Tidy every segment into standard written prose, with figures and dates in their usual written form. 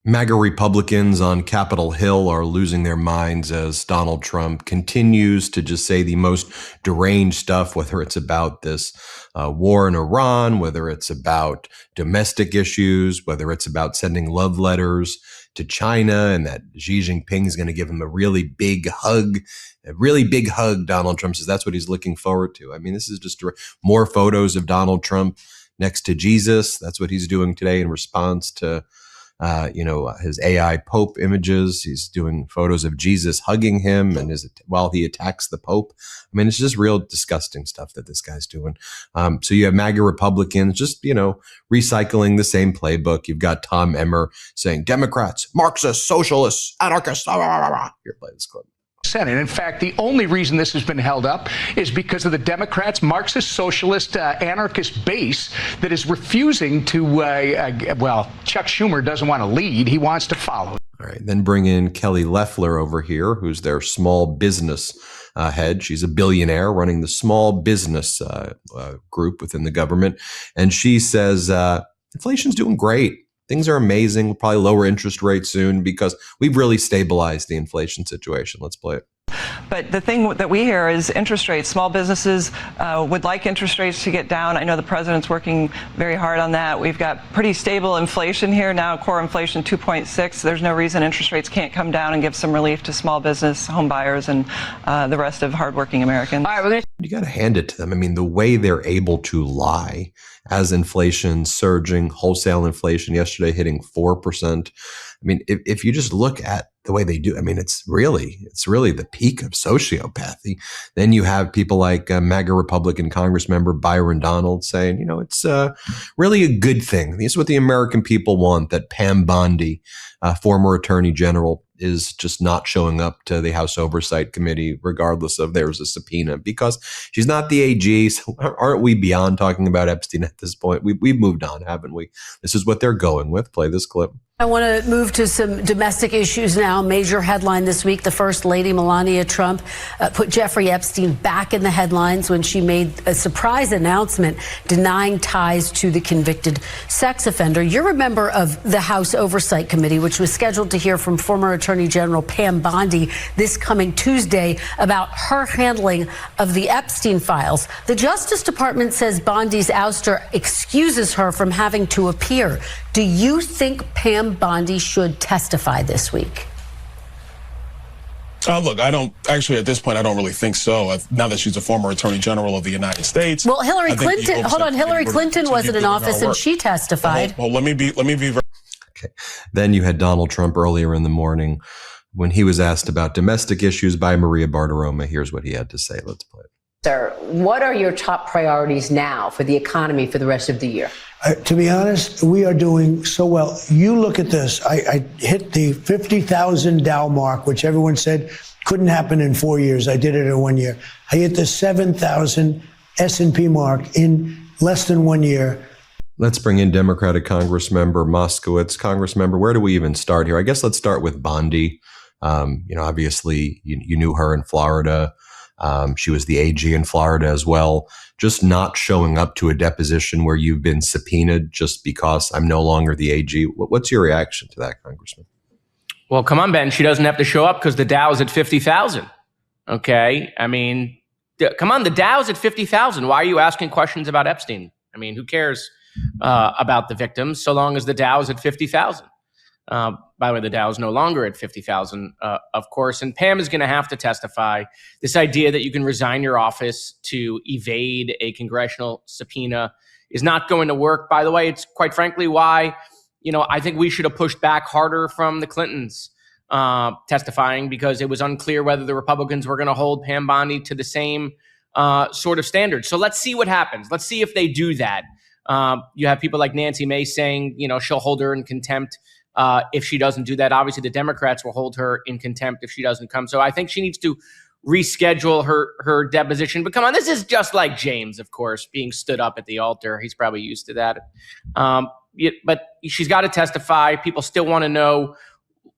MAGA Republicans on Capitol Hill are losing their minds as Donald Trump continues to just say the most deranged stuff, whether it's about this war in Iran, whether it's about domestic issues, whether it's about sending love letters to China and that Xi Jinping is going to give him a really big hug. A really big hug, Donald Trump says that's what he's looking forward to. I mean, this is just more photos of Donald Trump next to Jesus. That's what he's doing today in response to his AI Pope images. He's doing photos of Jesus hugging him and while he attacks the Pope. I mean, it's just real disgusting stuff that this guy's doing. So you have MAGA Republicans just, recycling the same playbook. You've got Tom Emmer saying Democrats, Marxists, socialists, anarchists. Here, play this clip. Senate. In fact, the only reason this has been held up is because of the Democrats' Marxist, socialist, anarchist base that is refusing to, Chuck Schumer doesn't want to lead. He wants to follow. All right. Then bring in Kelly Loeffler over here, who's their small business head. She's a billionaire running the small business group within the government. And she says inflation's doing great. Things are amazing. We'll probably lower interest rates soon because we've really stabilized the inflation situation. Let's play it. But the thing that we hear is interest rates. Small businesses would like interest rates to get down. I know the president's working very hard on that. We've got pretty stable inflation here now, core inflation 2.6. There's no reason interest rates can't come down and give some relief to small business, home buyers, and the rest of hardworking Americans. All right, you got to hand it to them. I mean, the way they're able to lie as inflation surging, wholesale inflation yesterday hitting 4%. I mean, if you just look at the way they do, I mean, it's really the peak of sociopathy. Then you have people like MAGA Republican Congress member Byron Donald saying, it's really a good thing. This is what the American people want, that Pam Bondi, former attorney general, is just not showing up to the House Oversight Committee, regardless of there's a subpoena, because she's not the AG. So aren't we beyond talking about Epstein at this point? We've moved on, haven't we? This is what they're going with. Play this clip. I want to move to some domestic issues now. Major headline this week, the First Lady, Melania Trump, put Jeffrey Epstein back in the headlines when she made a surprise announcement denying ties to the convicted sex offender. You're a member of the House Oversight Committee, which was scheduled to hear from former Attorney General Pam Bondi this coming Tuesday about her handling of the Epstein files. The Justice Department says Bondi's ouster excuses her from having to appear. Do you think Pam Bondi should testify this week? Look, I don't actually at this point, I don't really think so. Now that she's a former attorney general of the United States. Well, Hillary Clinton, hold on, Hillary Clinton wasn't in office and she testified. Well, let me be very. Okay. Then you had Donald Trump earlier in the morning when he was asked about domestic issues by Maria Bartiromo. Here's what he had to say. Let's play it. Sir, what are your top priorities now for the economy for the rest of the year? To be honest, we are doing so well. You look at this. I hit the 50,000 Dow mark, which everyone said couldn't happen in 4 years. I did it in 1 year. I hit the 7,000 S&P mark in less than 1 year. Let's bring in Democratic Congressmember Moskowitz. Congressmember, where do we even start here? I guess let's start with Bondi. Obviously, you knew her in Florida. She was the AG in Florida as well. Just not showing up to a deposition where you've been subpoenaed just because I'm no longer the AG. What's your reaction to that, Congressman? Well, come on, Ben. She doesn't have to show up because the Dow's at 50,000. Okay. I mean, come on, the Dow's at 50,000. Why are you asking questions about Epstein? I mean, who cares about the victims so long as the Dow's at 50,000? By the way, the Dow is no longer at 50,000, of course. And Pam is going to have to testify. This idea that you can resign your office to evade a congressional subpoena is not going to work. By the way, it's quite frankly why, I think we should have pushed back harder from the Clintons testifying, because it was unclear whether the Republicans were going to hold Pam Bondi to the same sort of standard. So let's see what happens. Let's see if they do that. You have people like Nancy Mace saying, she'll hold her in contempt. If she doesn't do that. Obviously, the Democrats will hold her in contempt if she doesn't come. So I think she needs to reschedule her deposition. But come on, this is just like James, of course, being stood up at the altar. He's probably used to that. But she's got to testify. People still want to know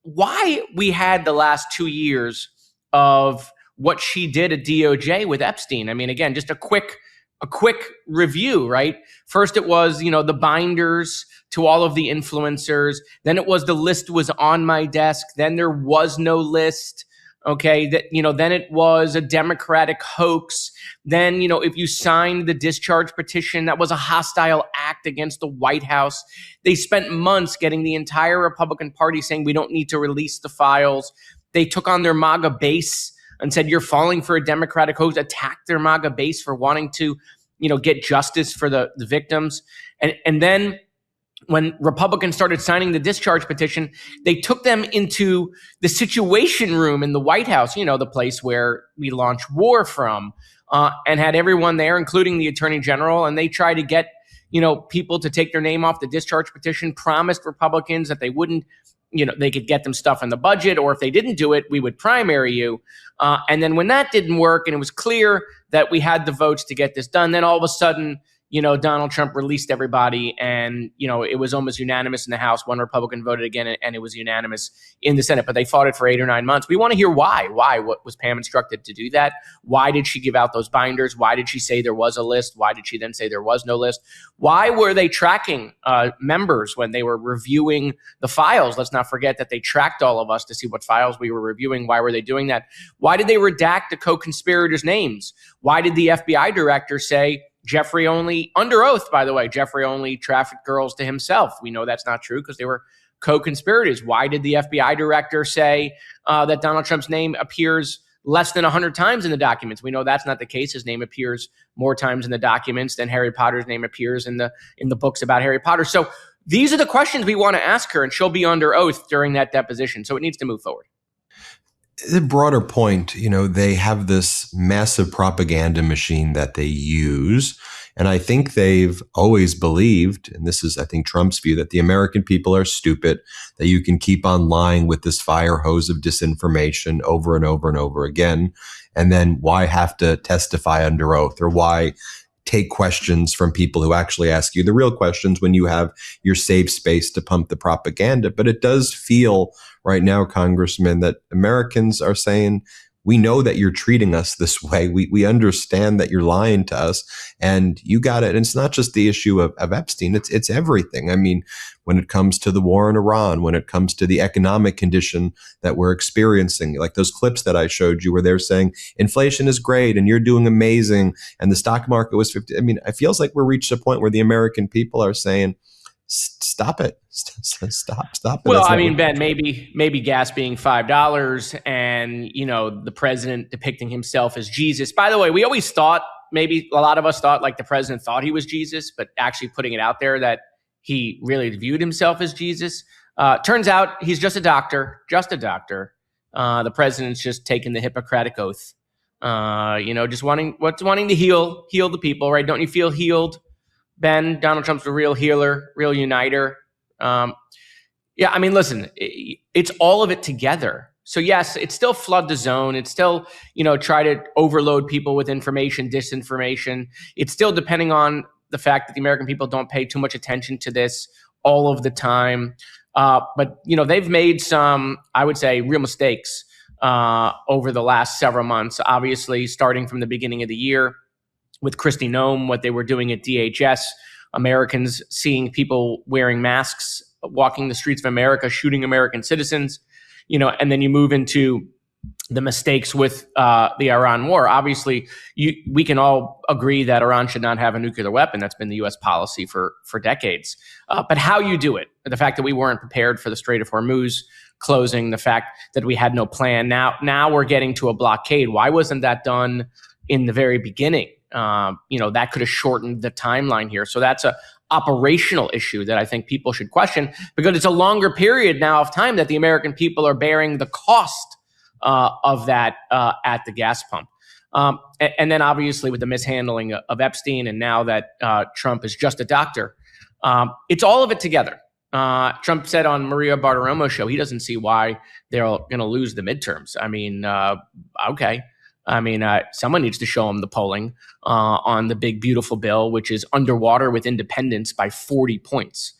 why we had the last 2 years of what she did at DOJ with Epstein. I mean, again, just a quick a quick review, right? First it was, the binders to all of the influencers. Then it was the list was on my desk. Then there was no list. Okay, then it was a Democratic hoax. Then, if you signed the discharge petition, that was a hostile act against the White House. They spent months getting the entire Republican Party saying we don't need to release the files. They took on their MAGA base and said you're falling for a Democratic hoax, attacked their MAGA base for wanting to, get justice for the victims. And then when Republicans started signing the discharge petition, they took them into the Situation Room in the White House, the place where we launch war from, and had everyone there, including the Attorney General. And they tried to get, people to take their name off the discharge petition, promised Republicans that they wouldn't, they could get them stuff in the budget, or if they didn't do it, we would primary you. And then when that didn't work and it was clear that we had the votes to get this done, then all of a sudden, Donald Trump released everybody, and, it was almost unanimous in the House. One Republican voted again, and it was unanimous in the Senate. But they fought it for 8 or 9 months. We want to hear why. Why? What was Pam instructed to do that? Why did she give out those binders? Why did she say there was a list? Why did she then say there was no list? Why were they tracking members when they were reviewing the files? Let's not forget that they tracked all of us to see what files we were reviewing. Why were they doing that? Why did they redact the co-conspirators' names? Why did the FBI director say Jeffrey only, under oath, by the way, Jeffrey only trafficked girls to himself? We know that's not true because they were co-conspirators. Why did the FBI director say that Donald Trump's name appears less than 100 times in the documents? We know that's not the case. His name appears more times in the documents than Harry Potter's name appears in the books about Harry Potter. So these are the questions we want to ask her, and she'll be under oath during that deposition. So it needs to move forward. The broader point, they have this massive propaganda machine that they use. And I think they've always believed, and this is, I think, Trump's view, that the American people are stupid, that you can keep on lying with this fire hose of disinformation over and over and over again. And then why have to testify under oath, or why take questions from people who actually ask you the real questions when you have your safe space to pump the propaganda? But it does feel right now, Congressman, that Americans are saying, we know that you're treating us this way. We understand that you're lying to us, and you got it. And it's not just the issue of Epstein. It's everything. I mean, when it comes to the war in Iran, when it comes to the economic condition that we're experiencing, like those clips that I showed you where they're saying inflation is great and you're doing amazing and the stock market was 50. I mean, it feels like we're reached a point where the American people are saying, stop it. Stop it. Well, I mean, Ben, maybe gas being $5 and, the president depicting himself as Jesus. By the way, we always thought, maybe a lot of us thought like the president thought he was Jesus, but actually putting it out there that he really viewed himself as Jesus. Turns out he's just a doctor. The president's just taking the Hippocratic oath, just wanting to heal the people, right? Don't you feel healed, Ben? Donald Trump's a real healer, real uniter. Yeah, I mean, listen, it's all of it together. So yes, it's still flood the zone. It's still, try to overload people with information, disinformation. It's still depending on the fact that the American people don't pay too much attention to this all of the time. But, they've made some, I would say, real mistakes over the last several months, obviously starting from the beginning of the year with Kristi Noem, what they were doing at DHS, Americans seeing people wearing masks, walking the streets of America, shooting American citizens, and then you move into the mistakes with the Iran war. Obviously, we can all agree that Iran should not have a nuclear weapon. That's been the U.S. policy for decades. But how you do it, the fact that we weren't prepared for the Strait of Hormuz closing, the fact that we had no plan. Now we're getting to a blockade. Why wasn't that done in the very beginning? That could have shortened the timeline here. So that's a operational issue that I think people should question, because it's a longer period now of time that the American people are bearing the cost of that at the gas pump. And then obviously with the mishandling of Epstein, and now that Trump is just a doctor, it's all of it together. Trump said on Maria Bartiromo's show, he doesn't see why they're going to lose the midterms. I mean, okay. I mean, someone needs to show them the polling on the big, beautiful bill, which is underwater with independents by 40 points.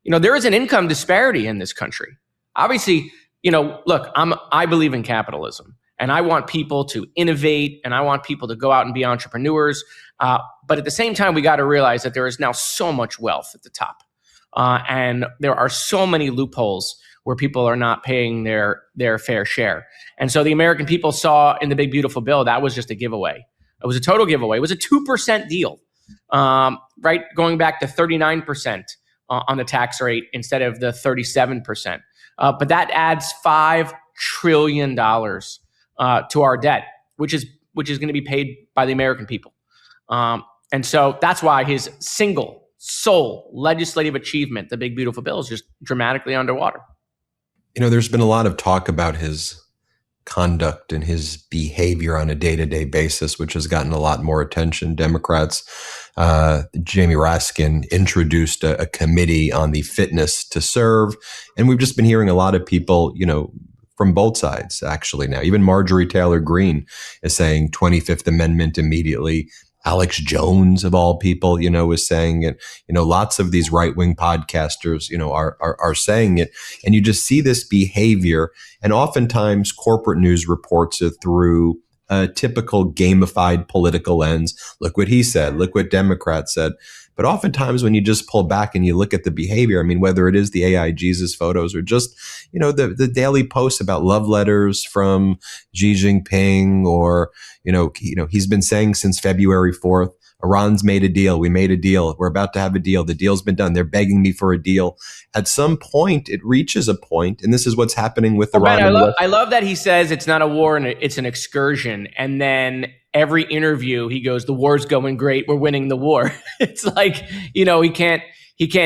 There is an income disparity in this country. Obviously, look, I believe in capitalism. and I want people to innovate, and I want people to go out and be entrepreneurs. But at the same time, we got to realize that there is now so much wealth at the top. And there are so many loopholes where people are not paying their fair share. And so the American people saw in the big, beautiful bill, that was just a giveaway. It was a total giveaway. It was a 2% deal, right? Going back to 39% on the tax rate instead of the 37%. But that adds $5 trillion to our debt, which is going to be paid by the American people. And so that's why his single sole legislative achievement, the big, beautiful bill, is just dramatically underwater. You know, there's been a lot of talk about his conduct and his behavior on a day-to-day basis, which has gotten a lot more attention. Democrats, Jamie Raskin introduced a committee on the fitness to serve. And we've just been hearing a lot of people, you know, from both sides, actually now. Even Marjorie Taylor Greene is saying 25th Amendment immediately. Alex Jones, of all people, you know, is saying it. You know, lots of these right-wing podcasters, you know, are saying it. And you just see this behavior. And oftentimes corporate news reports it through a typical gamified political lens. Look what he said. Look what Democrats said. But oftentimes when you just pull back and you look at the behavior, I mean, whether it is the AI Jesus photos or just, you know, the daily posts about love letters from Xi Jinping, or, you know, he's been saying since February 4th, Iran's made a deal. We made a deal. We're about to have a deal. The deal's been done. They're begging me for a deal. At some point, it reaches a point, and this is what's happening with Iran. Ben, I love that he says it's not a war and it's an excursion. And then every interview he goes, the war's going great. We're winning the war. It's like, you know, he can't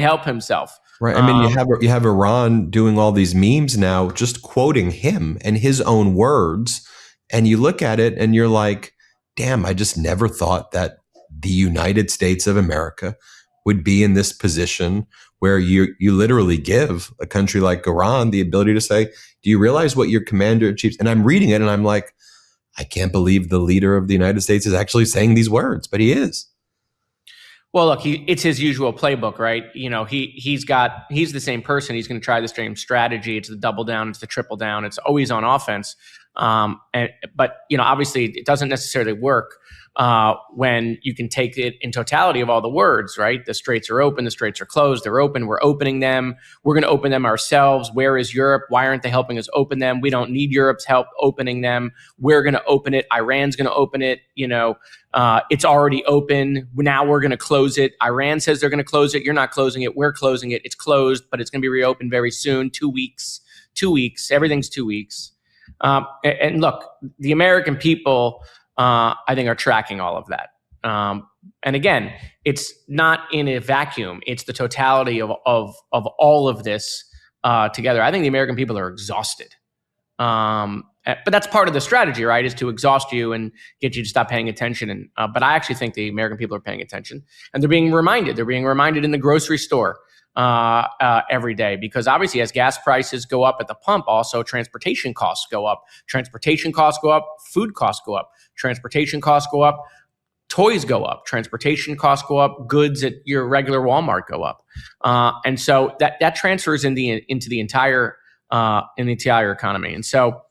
help himself. Right. I mean, you have Iran doing all these memes now, just quoting him and his own words. And you look at it and you're like, damn, I just never thought that the United States of America would be in this position where you literally give a country like Iran the ability to say, do you realize what your commander-in-chief, and I'm reading it and I'm like, I can't believe the leader of the United States is actually saying these words, but he is. Well, look, it's his usual playbook, right? You know, he's the same person. He's going to try the same strategy. It's the double down. It's the triple down. It's always on offense. But, you know, obviously it doesn't necessarily work when you can take it in totality of all the words, right? The straits are open. The straits are closed. They're open. We're opening them. We're going to open them ourselves. Where is Europe? Why aren't they helping us open them? We don't need Europe's help opening them. We're going to open it. Iran's going to open it. You know, it's already open. Now we're going to close it. Iran says they're going to close it. You're not closing it. We're closing it. It's closed, but it's going to be reopened very soon. 2 weeks. 2 weeks. Everything's 2 weeks. And look, the American people, I think, are tracking all of that. And again, it's not in a vacuum. It's the totality of all of this together. I think the American people are exhausted. But that's part of the strategy, right? Is to exhaust you and get you to stop paying attention. And but I actually think the American people are paying attention, and they're being reminded. They're being reminded in the grocery store every day, because obviously as gas prices go up at the pump, also transportation costs go up. Transportation costs go up. Food costs go up. Transportation costs go up. Toys go up. Transportation costs go up. Goods at your regular Walmart go up. And so that transfers into the entire economy. And so,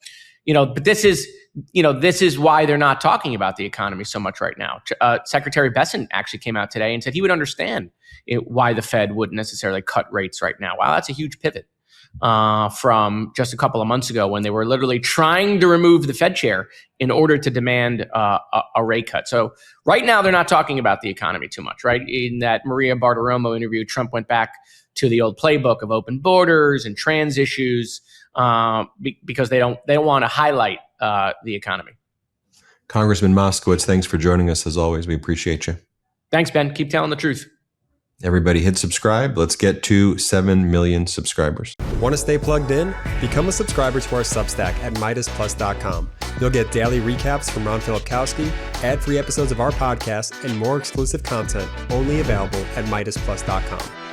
you know, but this is why they're not talking about the economy so much right now. Secretary Bessent actually came out today and said he would understand why the Fed wouldn't necessarily cut rates right now. Wow, that's a huge pivot from just a couple of months ago when they were literally trying to remove the Fed chair in order to demand a rate cut. So right now they're not talking about the economy too much, right? In that Maria Bartiromo interview, Trump went back to the old playbook of open borders and trans issues because they don't want to highlight the economy. Congressman Moskowitz, thanks for joining us as always. We appreciate you. Thanks, Ben. Keep telling the truth. Everybody hit subscribe. Let's get to 7 million subscribers. Want to stay plugged in? Become a subscriber to our Substack at MeidasPlus.com. You'll get daily recaps from Ron Filipkowski, ad-free episodes of our podcast, and more exclusive content only available at MeidasPlus.com.